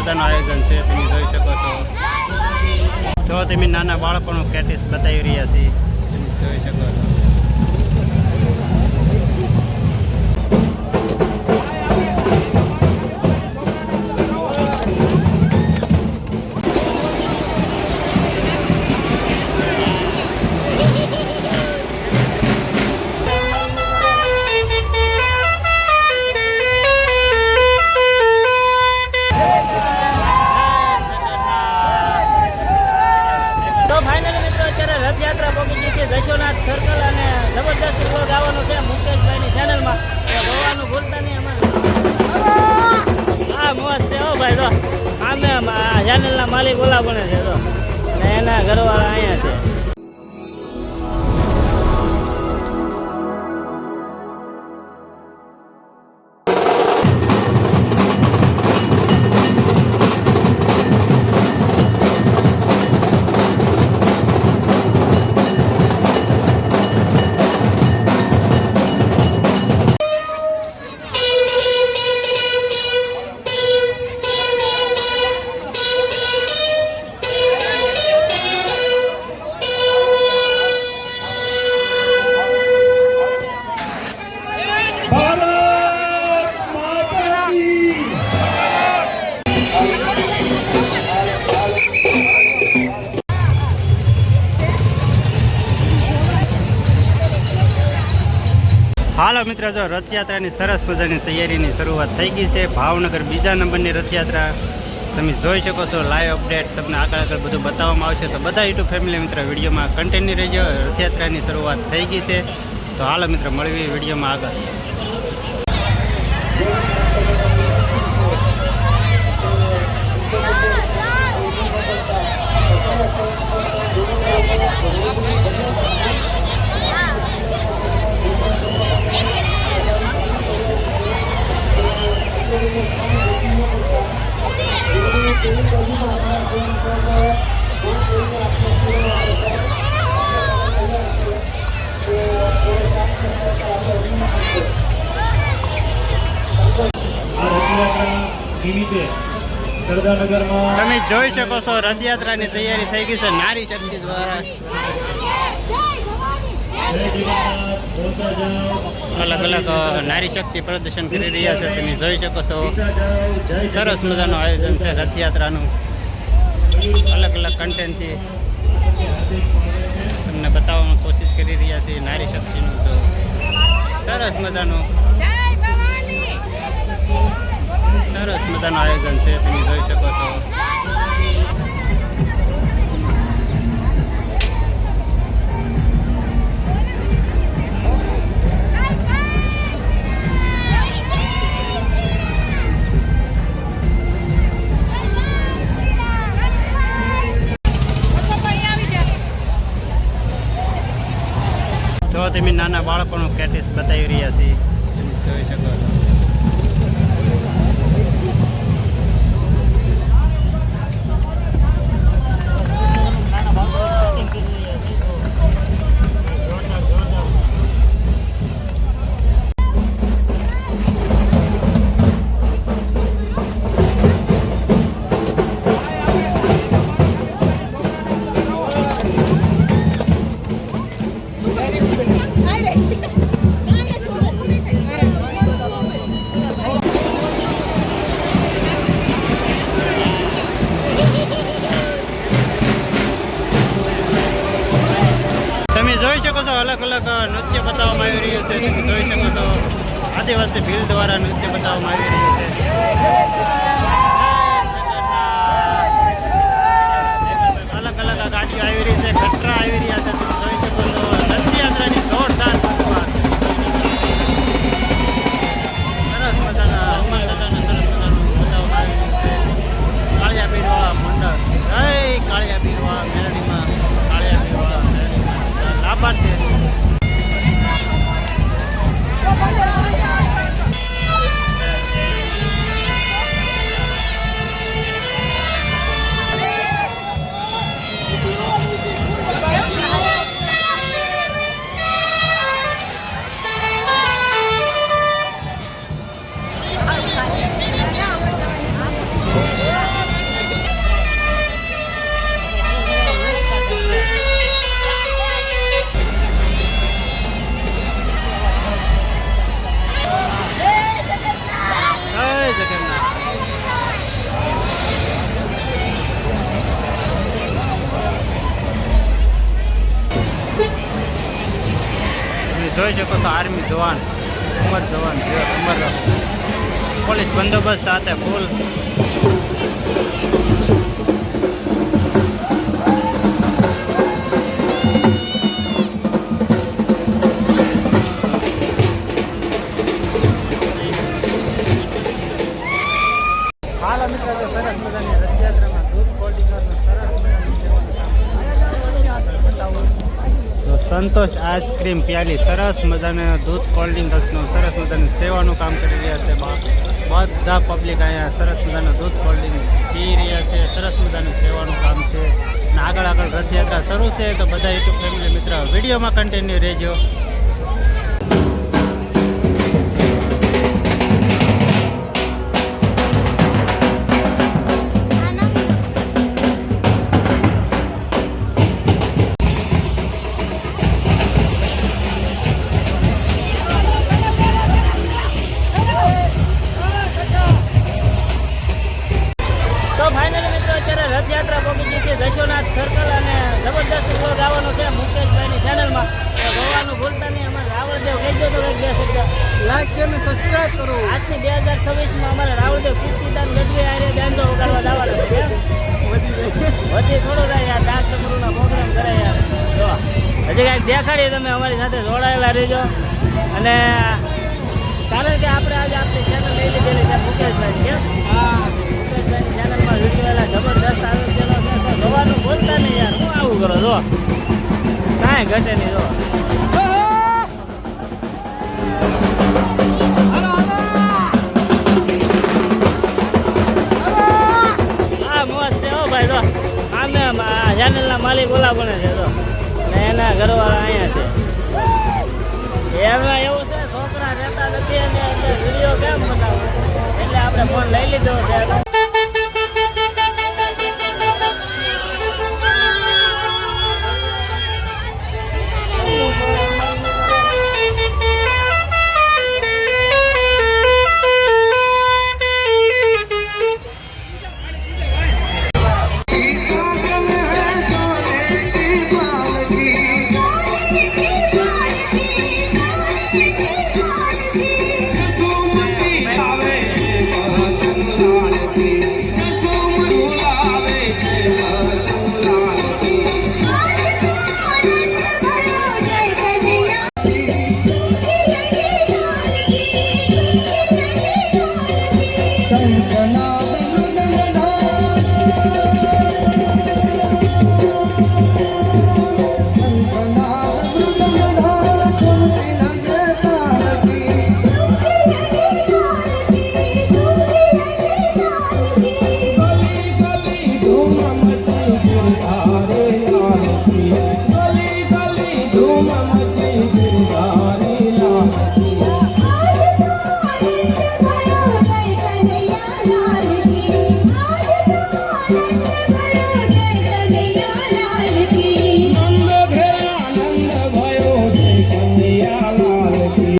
મજાનું આયોજન છે, તમે જોઈ શકો છો। જો તમે નાના બાળકોનું પ્રેક્ટિસ બતાવી રહ્યા છીએ, તમે જોઈ શકો છો। જશોનાથ સર્કલ અને જબરદસ્ત વ્લોગ આવવાનો છે મુકેશભાઈની ચેનલમાં, જોવાનું ભૂલતા નહીં। અમારે આ મોજ છે હો ભાઈ, તો આમે ચેનલના માલિક ઓલા બને છે તો, અને એના ઘરવાળા અહીંયા છે। હાલો મિત્રો, જો રથયાત્રાની સરસ મજાની તૈયારીની શરૂઆત થઈ ગઈ છે। ભાવનગર બીજા નંબરની રથયાત્રા તમે જોઈ શકો છો। લાઈવ અપડેટ તમને આગળ બધું બતાવવામાં આવશે, તો બધા યુટ્યુબ ફેમિલી મિત્રો વિડીયોમાં કન્ટેન્ટની રહેજો। રથયાત્રાની શરૂઆત થઈ ગઈ છે, તો હાલો મિત્રો મળવી વિડીયોમાં આગળ। તમે જોઈ શકો છો રથયાત્રાની તૈયારી થઈ ગઈ છે નારી શક્તિ દ્વારા। અલગ અલગ નારી શક્તિ પ્રદર્શન કરી રહ્યા છે, તમે જોઈ શકો છો। સરસ મજાનું આયોજન છે રથયાત્રાનું, અલગ અલગ કન્ટેન્ટથી તમને બતાવવાની કોશિશ કરી રહ્યા છીએ નારી શક્તિનું। તો સરસ મજાનું આયોજન છે, તમે જોઈ શકો છો। જો તમે નાના બાળકોનું પ્રેક્ટિસ બતાવી રહ્યા છીએ, તમે જોઈ શકો છો। જોઈ શકો છો અલગ અલગ નૃત્ય બતાવવામાં આવી રહ્યું છે, તમે જોઈ શકો છો આદિવાસી ભીલ દ્વારા નૃત્ય બતાવવામાં આવી રહ્યું છે। અલગ અલગ ગાડીઓ આવી રહી છે, ખટરા આવી રહ્યા છે, તમે જોઈ શકો છો। રથયાત્રાની જોરદાર શરૂઆત, સરસ મજાના બતાવવામાં આવી રહ્યું છે। કાળિયા પીરવા મંડળ, જય કાળિયા પીરવા મેળડીમાં, કાળિયા પીરવા મેળડીમાં લાભાર્થી। જોઈ શકો છો આર્મી જવાન, અમર જવાન છે, અમર પોલીસ બંદોબસ્ત સાથે ફૂલ. હાલો મિત્રો, જો સરસ મજાની રથયાત્રામાં દૂધ કોલ્ડ ડ્રિંક્સનું સરસ મજાનું સેવન તો સંતોષ આઈસ્ક્રીમ પ્યાલી સરસ મજાના દૂધ કોલ્ડ ડ્રિંક્સનું સરસ મજાનું સેવાનું કામ કરી રહ્યા છે. બધા પબ્લિક અહીંયા સરસ મજાનું દૂધ કોલ્ડ ડ્રિંક પી રહ્યા છે. સરસ મજાનું સેવાનું કામ છે. અને આગળ રથયાત્રા શરૂ છે તો બધા યુટ્યુબ ફેમિલી મિત્ર વિડીયોમાં કન્ટિન્યુ રહેજો. તો ફાઇનલી મિત્રો અત્યારે રથયાત્રા પહોંચી ગઈ છે જશોનાથ સર્કલ અને જબરદસ્ત વ્લોગ આવવાનો છે મુકેશભાઈની ચેનલમાં. તો જોવાનું ભૂલતા નહીં. અમારે રાવળદેવ કહી દો તો એક બે શબ્દ લાઈક શેર અને સબસ્ક્રાઇબ કરો. આજથી 2026માં અમારે રાવળદેવ કીર્તિદાન ગઢવી આરે ડાન્સો વગાડવા જવાના છે. કેમ વધી થોડું થાય યાર, ડાક ડમરૂના પ્રોગ્રામ કરે યાર. જો હજી કાંઈક દેખાડીએ, તમે અમારી સાથે જોડાયેલા રહેજો. અને કારણ કે આપણે આજે આપણી ચેનલ લઈ લીધેલી છે મુકેશભાઈ. કેમ મુકેશભાઈની ચેનલમાં વિડીયો એલા જબરદસ્ત આવી ગયેલો છે. તો જોવાનું ભૂલતા નહીં યાર. હું આવું કરો જો કાંઈ ઘટે નહીં. જો ચેનલના માલિક ઓલા બને છે તો ને એના ઘરવાળા અહીંયા છે. એમાં એવું છે છોકરા રહેતા નથી અને વિડીયો કેમ બનાવો એટલે આપણે ફોન લઈ લીધો છે.